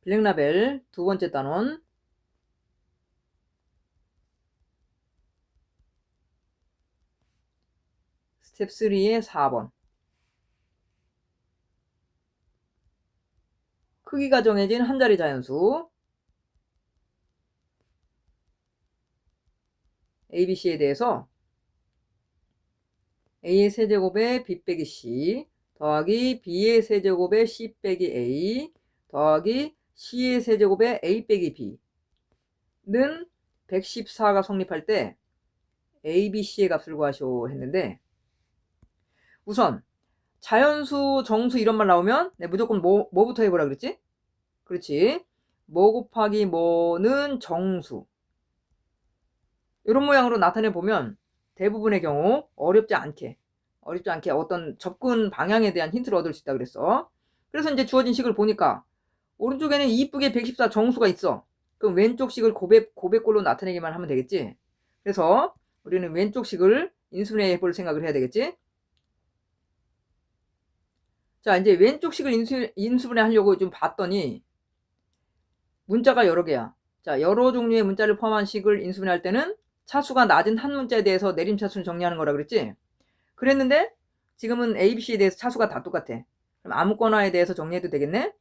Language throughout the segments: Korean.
블랙라벨 두 번째 단원. 스텝 3의 4번. 크기가 정해진 한 자리 자연수 ABC에 대해서 A의 세제곱에 B 빼기 C 더하기 B의 세제곱에 C 빼기 A 더하기 C의 세제곱에 A 빼기 B는 114가 성립할 때 A, B, C의 값을 구하시오 했는데, 우선 자연수, 정수 이런 말 나오면 무조건 뭐부터 해보라 그랬지? 그렇지. 뭐 곱하기 뭐는 정수. 이런 모양으로 나타내 보면 대부분의 경우 어렵지 않게 어떤 접근 방향에 대한 힌트를 얻을 수 있다 그랬어. 그래서 이제 주어진 식을 보니까 오른쪽에는 이쁘게 114 정수가 있어. 그럼 왼쪽 식을 고백꼴로 나타내기만 하면 되겠지. 그래서 우리는 왼쪽 식을 인수분해 해볼 생각을 해야 되겠지. 자, 이제 왼쪽 식을 인수분해 하려고 좀 봤더니 문자가 여러 개야. 자, 여러 종류의 문자를 포함한 식을 인수분해할 때는 차수가 낮은 한 문자에 대해서 내림차수는 정리하는 거라 그랬지. 그랬는데 지금은 A, B, C에 대해서 차수가 다 똑같아. 그럼 아무거나에 대해서 정리해도 되겠네.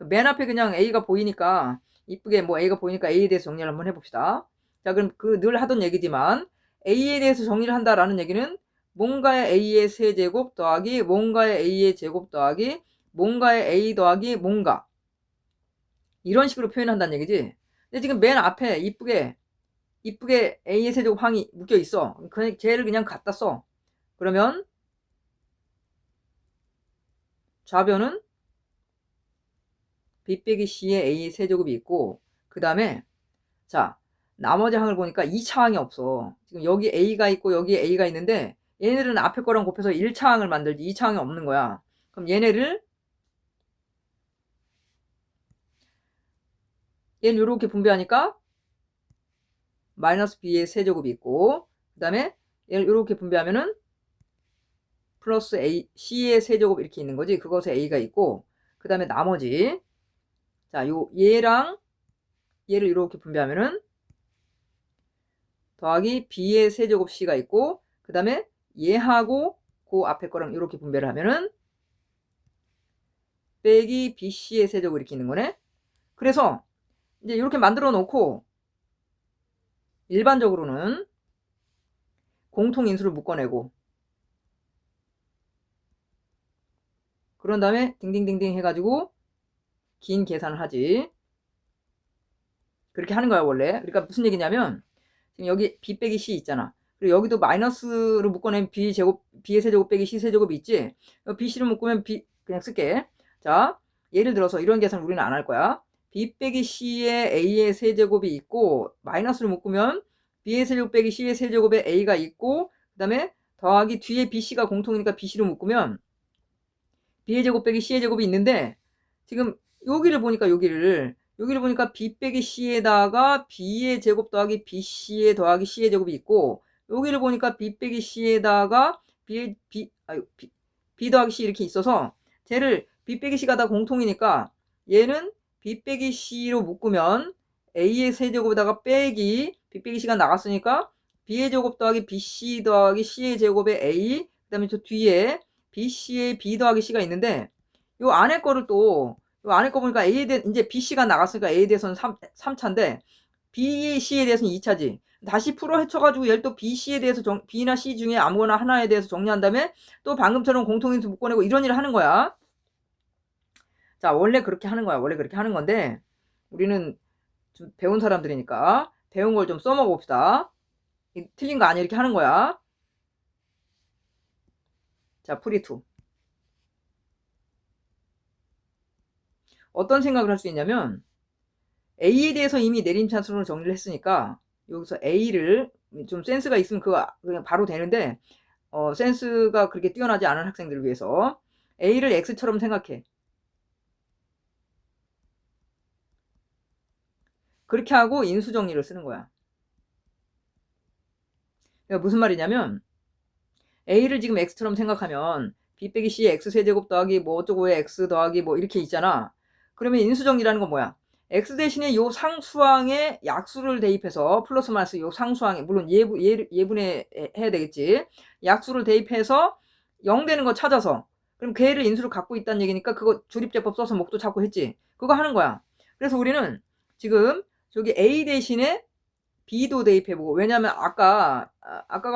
맨 앞에 그냥 A가 보이니까 이쁘게 A가 보이니까 A에 대해서 정리를 한번 해봅시다. 자, 그럼 그 늘 하던 얘기지만 A에 대해서 정리를 한다라는 얘기는 뭔가의 A의 세제곱 더하기 뭔가의 A의 제곱 더하기 뭔가의 A 더하기 뭔가, 이런 식으로 표현한다는 얘기지. 근데 지금 맨 앞에 이쁘게 A의 세제곱 항이 묶여 있어. 걔를 그냥 갖다 써. 그러면 좌변은 B 빼기 C의 A의 세제곱이 있고, 그 다음에 자, 나머지 항을 보니까 2차 항이 없어. 지금 여기 A가 있고 여기 A가 있는데 얘네들은 앞에 거랑 곱해서 1차 항을 만들지 2차 항이 없는 거야. 그럼 얘는 이렇게 분배하니까 마이너스 B의 세제곱이 있고, 그 다음에 얘를 이렇게 분배하면은 플러스 A, C의 세제곱 이렇게 있는 거지. 그것에 A가 있고, 그 다음에 나머지, 자, 얘랑 얘를 이렇게 분배하면은 더하기 B의 세제곱 C가 있고, 그 다음에 얘하고 그 앞에 거랑 이렇게 분배를 하면은 빼기 BC의 세제곱 이렇게 있는 거네. 그래서 이제 이렇게 만들어 놓고 일반적으로는 공통인수를 묶어내고, 그런 다음에 딩딩딩딩 해가지고 긴 계산을 하지. 그렇게 하는 거야 원래. 그러니까 무슨 얘기냐면 지금 여기 B 빼기 C 있잖아. 그리고 여기도 마이너스로 묶어낸 B의 세제곱 빼기 C 세제곱이 있지. BC를 묶으면 B 그냥 쓸게. 자, 예를 들어서 이런 계산을 우리는 안 할 거야. B 빼기 C의 A의 세제곱이 있고, 마이너스를 묶으면 B의 세제곱 빼기 C의 세제곱에 A가 있고, 그 다음에 더하기 뒤에 BC가 공통이니까 BC로 묶으면 B의 제곱 빼기 C의 제곱이 있는데, 지금 여기를 보니까 B 빼기 C에다가 B의 제곱 더하기 BC의 더하기 C의 제곱이 있고, 여기를 보니까 B 빼기 C에다가 B 더하기 C 이렇게 있어서 쟤를 B 빼기 C가 다 공통이니까 얘는 B 빼기 C로 묶으면 A의 세제곱에다가 빼기 B 빼기 C가 나갔으니까 B의 제곱 더하기 BC 더하기 C의 제곱에 A, 그 다음에 저 뒤에 BC의 B 더하기 C가 있는데, 요 안에 거를 또 요 안에 거 보니까 A에 대해 이제 BC가 나갔으니까 A에 대해서는 3차인데 BC에 대해서는 2차지. 다시 풀어 헤쳐가지고 얘를 또 BC에 대해서 B나 C 중에 아무거나 하나에 대해서 정리한 다음에 또 방금처럼 공통인수 묶어내고 이런 일을 하는 거야. 자, 원래 그렇게 하는 거야. 원래 그렇게 하는 건데 우리는 좀 배운 사람들이니까 배운 걸 좀 써먹어 봅시다. 틀린 거 아니야. 이렇게 하는 거야. 자, 프리2. 어떤 생각을 할 수 있냐면 A에 대해서 이미 내림차순으로 정리를 했으니까 여기서 A를 좀 센스가 있으면 그거 그냥 바로 되는데, 센스가 그렇게 뛰어나지 않은 학생들을 위해서 A를 X처럼 생각해. 그렇게 하고 인수정리를 쓰는 거야. 그러니까 무슨 말이냐면 A를 지금 X처럼 생각하면 B 빼기 C X 세제곱 더하기 뭐 어쩌고의 X 더하기 뭐 이렇게 있잖아. 그러면 인수정리라는 건 뭐야? x 대신에 요 상수항에 약수를 대입해서 플러스 마이너스 요 상수항에 물론 예분해 해야 되겠지. 약수를 대입해서 0 되는 거 찾아서 그럼 걔를 인수를 갖고 있다는 얘기니까 그거 조립제법 써서 목도 찾고 했지. 그거 하는 거야. 그래서 우리는 지금 저기 a 대신에 b도 대입해보고 왜냐면 아까가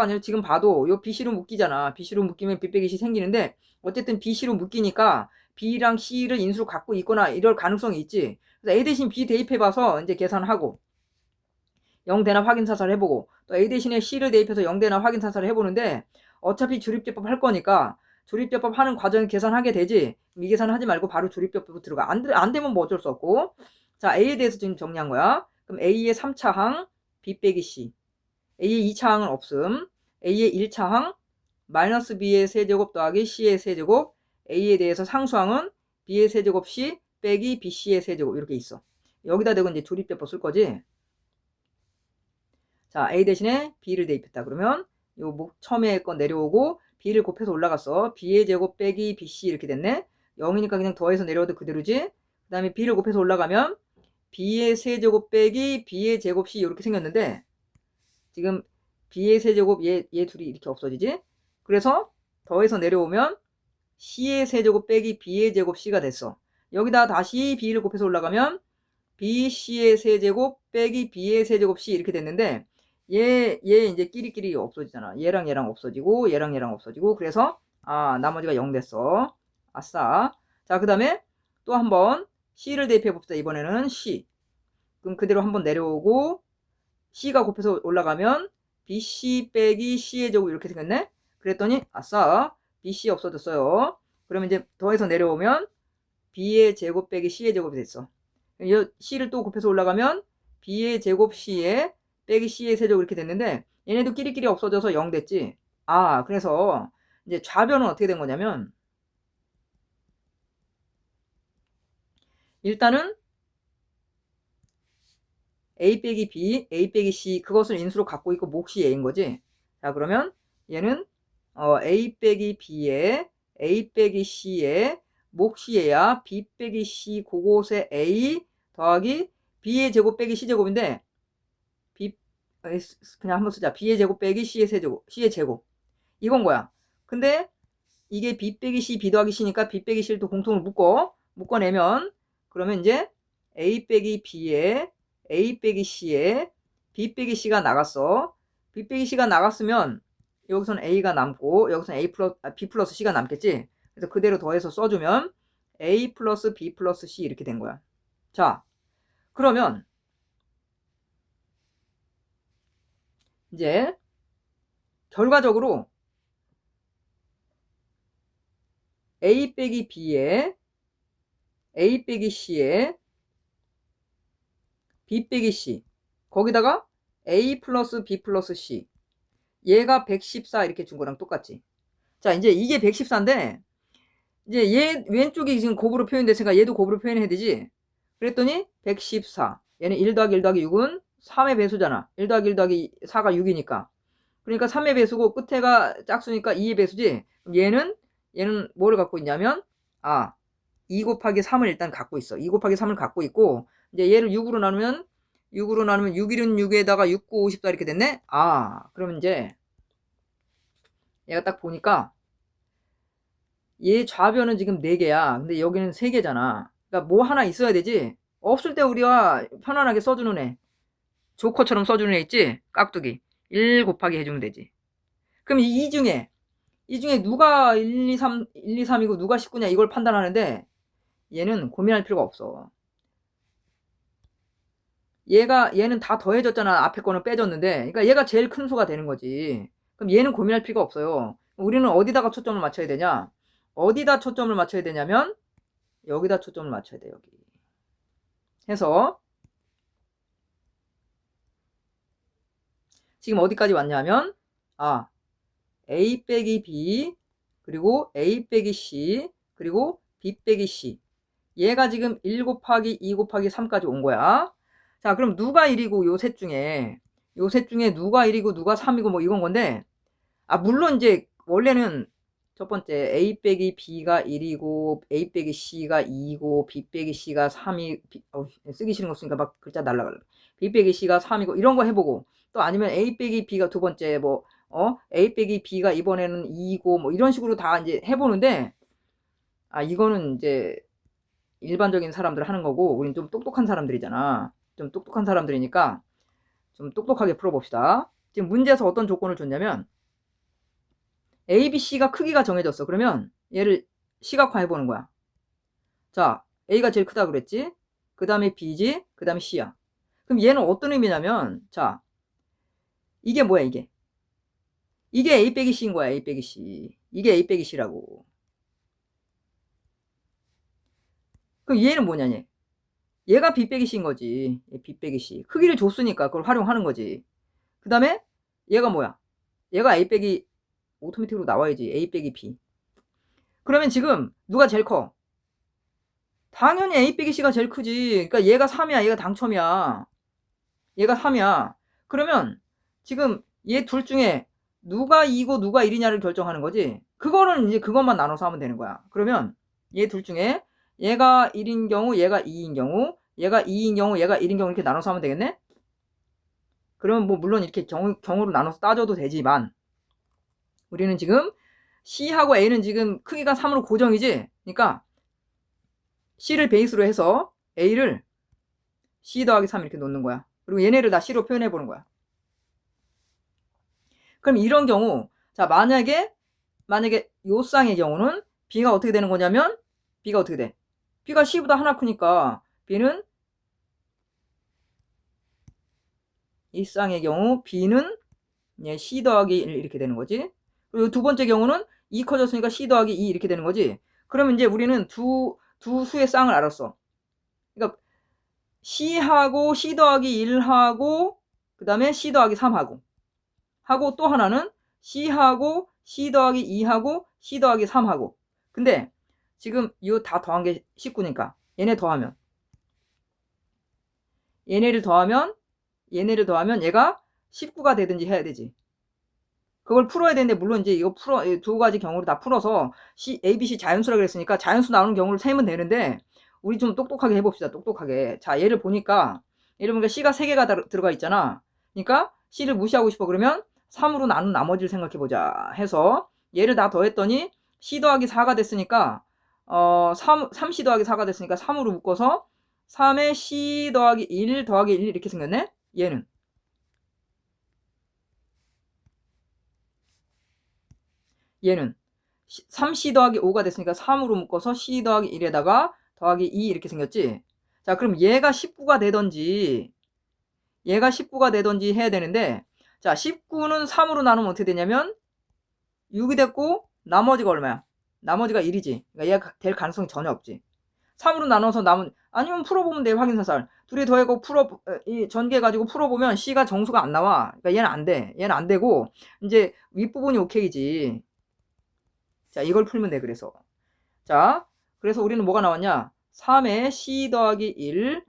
아니라 지금 봐도 요 bc로 묶이잖아. bc로 묶이면 b 빼기 c 생기는데 어쨌든 bc로 묶이니까 b랑 c를 인수로 갖고 있거나 이럴 가능성이 있지. 그래서 a 대신 b 대입해봐서 이제 계산하고 0 되나 확인 사살 해보고 또 a 대신에 c를 대입해서 0 되나 확인 사살을 해보는데 어차피 조립제법 할 거니까 조립제법 하는 과정에 계산하게 되지. 이 계산하지 말고 바로 조립제법 들어가. 안 되면 뭐 어쩔 수 없고. 자, a에 대해서 지금 정리한 거야. 그럼 a의 3차 항 b 빼기 c. a의 2차 항은 없음. a의 1차 항 마이너스 b의 세제곱 더하기 c의 세제곱. a에 대해서 상수항은 b의 세제곱 c 빼기 bc의 세제곱 이렇게 있어. 여기다 대고 이제 조립제법 쓸 거지. 자, a 대신에 b를 대입했다. 그러면 요 처음에 건 내려오고 b를 곱해서 올라갔어. b의 제곱 빼기 bc 이렇게 됐네. 0이니까 그냥 더해서 내려와도 그대로지. 그 다음에 b를 곱해서 올라가면 b의 세제곱 빼기 b의 제곱 c 이렇게 생겼는데 지금 b의 세제곱 얘 둘이 이렇게 없어지지. 그래서 더해서 내려오면 c의 세제곱 빼기 b의 제곱 c가 됐어. 여기다 다시 b를 곱해서 올라가면 bc의 세제곱 빼기 b의 세제곱 c 이렇게 됐는데 얘 이제 끼리끼리 없어지잖아. 얘랑 얘랑 없어지고 얘랑 얘랑 없어지고 그래서 나머지가 0 됐어. 아싸. 자, 그 다음에 또 한번 c를 대입해 봅시다. 이번에는 c. 그럼 그대로 한번 내려오고 c가 곱해서 올라가면 bc 빼기 c의 제곱 이렇게 생겼네. 그랬더니 아싸 bc 없어졌어요. 그러면 이제 더해서 내려오면 b의 제곱 빼기 c의 제곱이 됐어. c를 또 곱해서 올라가면 b의 제곱 c에 빼기 c의 세제곱 이렇게 됐는데 얘네도 끼리끼리 없어져서 0 됐지. 그래서 이제 좌변은 어떻게 된 거냐면 일단은 a 빼기 b, a 빼기 c 그것을 인수로 갖고 있고 몫이 a인 거지. 자, 그러면 얘는 a 빼기 b에 a 빼기 c에 몫이 a야. b 빼기 c 그곳에 a 더하기 b의 제곱 빼기 c 제곱인데 그냥 한번 쓰자. b의 제곱 빼기 c의 세제곱, c의 제곱 이건 거야. 근데 이게 b 빼기 c, b 더하기 c니까 b 빼기 c를 또 공통으로 묶어내면 그러면 이제 a 빼기 b에 a 빼기 c에 b 빼기 c가 나갔어. b 빼기 c가 나갔으면 여기서는 a가 남고 여기서는 b 플러스 c가 남겠지. 그래서 그대로 더해서 써주면 a 플러스 b 플러스 c 이렇게 된 거야. 자, 그러면 이제 결과적으로 a 빼기 b에 a 빼기 c에 b 빼기 c 거기다가 a 플러스 b 플러스 c 얘가 114 이렇게 준 거랑 똑같지. 자, 이제 이게 114인데 이제 얘 왼쪽이 지금 곱으로 표현됐으니까 얘도 곱으로 표현해야 되지. 그랬더니 114 얘는 1 더하기 1 더하기 6은 3의 배수잖아. 1 더하기 1 더하기 4가 6이니까 그러니까 3의 배수고 끝에가 짝수니까 2의 배수지. 그럼 얘는 뭐를 갖고 있냐면 2 곱하기 3을 일단 갖고 있어. 2 곱하기 3을 갖고 있고 이제 얘를 6으로 나누면 6일은 6에다가 6, 9, 54 이렇게 됐네. 그러면 이제 얘가 딱 보니까 얘 좌변은 지금 4개야. 근데 여기는 3개잖아. 그러니까 뭐 하나 있어야 되지. 없을 때 우리가 편안하게 써주는 애. 조커처럼 써주는 애 있지? 깍두기. 1 곱하기 해주면 되지. 그럼 이 중에 누가 1, 2, 3이고 누가 19냐 이걸 판단하는데 얘는 고민할 필요가 없어. 얘는 다 더해졌잖아. 앞에 거는 빼졌는데. 그러니까 얘가 제일 큰 수가 되는 거지. 그럼 얘는 고민할 필요가 없어요. 우리는 어디다가 초점을 맞춰야 되냐? 어디다 초점을 맞춰야 되냐면 여기다 초점을 맞춰야 돼. 여기. 해서 지금 어디까지 왔냐면 a 빼기 b 그리고 a 빼기 c 그리고 b 빼기 c 얘가 지금 1 곱하기 2 곱하기 3까지 온 거야. 자, 그럼 누가 1이고 요 셋 중에 누가 1이고 누가 3이고 뭐 이건 건데 물론 이제 원래는 첫 번째 A 빼기 B가 1이고 A 빼기 C가 2고 B 빼기 C가 3이 쓰기 싫은 거 쓰니까 막 글자 날라갈라. B 빼기 C가 3이고 이런 거 해보고 또 아니면 A 빼기 B가 두 번째 뭐 A 빼기 B가 이번에는 2고 뭐 이런 식으로 다 이제 해보는데 이거는 이제 일반적인 사람들 하는 거고 우린 좀 똑똑한 사람들이잖아. 좀 똑똑한 사람들이니까 좀 똑똑하게 풀어봅시다. 지금 문제에서 어떤 조건을 줬냐면 A, B, C가 크기가 정해졌어. 그러면 얘를 시각화 해보는 거야. 자, A가 제일 크다 그랬지? 그 다음에 B지? 그 다음에 C야. 그럼 얘는 어떤 의미냐면 자, 이게 뭐야 이게? 이게 A 빼기 C인 거야. A 빼기 C. 이게 A 빼기 C라고. 그럼 얘는 뭐냐 얘? 얘가 B 빼기 C인 거지. B 빼기 C. 크기를 줬으니까 그걸 활용하는 거지. 그 다음에 얘가 뭐야? 얘가 A 빼기 오토매틱으로 나와야지. A 빼기 B. 그러면 지금 누가 제일 커? 당연히 A 빼기 C가 제일 크지. 그러니까 얘가 3이야. 얘가 당첨이야. 얘가 3이야. 그러면 지금 얘 둘 중에 누가 2고 누가 1이냐를 결정하는 거지. 그거는 이제 그것만 나눠서 하면 되는 거야. 그러면 얘 둘 중에 얘가 1인 경우, 얘가 2인 경우, 얘가 2인 경우, 얘가 1인 경우 이렇게 나눠서 하면 되겠네? 그러면 뭐 물론 이렇게 경우로 나눠서 따져도 되지만 우리는 지금 C하고 A는 지금 크기가 3으로 고정이지. 그러니까 C를 베이스로 해서 A를 C 더하기 3 이렇게 놓는 거야. 그리고 얘네를 다 C로 표현해 보는 거야. 그럼 이런 경우 자 만약에 요 쌍의 경우는 B가 어떻게 되는 거냐면 B가 어떻게 돼? B가 C보다 하나 크니까 B는 이 쌍의 경우 B는 C 더하기 1 이렇게 되는 거지. 그리고 두 번째 경우는 2 커졌으니까 C 더하기 2 이렇게 되는 거지. 그러면 이제 우리는 두 수의 쌍을 알았어. 그러니까 C하고 C 더하기 1하고 그 다음에 C 더하기 3하고 하고 또 하나는 C하고 C 더하기 2하고 C 더하기 3하고 근데 지금 이거 다 더한 게 19니까 얘네 더하면 얘네를 더하면 얘가 19가 되든지 해야 되지. 그걸 풀어야 되는데 물론 이제 이거 두 가지 경우를 다 풀어서 A, B, C 자연수라 그랬으니까 자연수 나오는 경우를 세면 되는데 우리 좀 똑똑하게 해봅시다. 똑똑하게. 자 얘를 보니까 C가 3개가 들어가 있잖아. 그러니까 C를 무시하고 싶어 그러면 3으로 나눈 나머지를 생각해보자 해서 얘를 다 더했더니 C 더하기 4가 됐으니까 3C 더하기 4가 됐으니까 3으로 묶어서 3에 C 더하기 1 더하기 1 이렇게 생겼네. 얘는 3C 더하기 5가 됐으니까 3으로 묶어서 C 더하기 1에다가 더하기 2 이렇게 생겼지. 자 그럼 얘가 19가 되던지 해야 되는데 자 19는 3으로 나누면 어떻게 되냐면 6이 됐고 나머지가 얼마야? 나머지가 1이지. 그러니까 얘가 될 가능성이 전혀 없지. 3으로 나눠서 남은 아니면 풀어보면 돼. 확인사살 둘이 더하고 전개해가지고 풀어보면 C가 정수가 안 나와. 그러니까 얘는 안 돼. 얘는 안 되고 이제 윗부분이 오케이지. 자 이걸 풀면 돼. 그래서 우리는 뭐가 나왔냐? 3에 C 더하기 1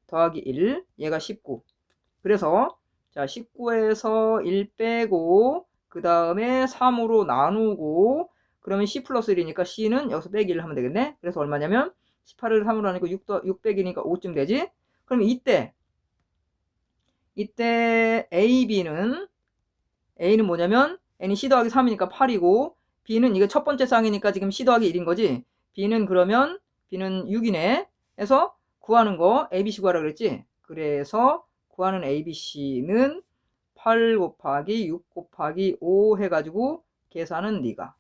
더하기 1 얘가 19. 그래서 자 19에서 1 빼고 그 다음에 3으로 나누고 그러면 C 플러스 1이니까 C는 여기서 빼기 1을 하면 되겠네. 그래서 얼마냐면 18을 3으로 나누고 6 빼기니까 5쯤 되지. 그럼 이때 A는 뭐냐면 N이 C 더하기 3이니까 8이고 B는 이거 첫 번째 쌍이니까 지금 C 더하기 1인 거지. B는 6이네. 해서 구하는 거 ABC 구하라 그랬지. 그래서 구하는 ABC는 8 곱하기 6 곱하기 5 해가지고 계산은 네가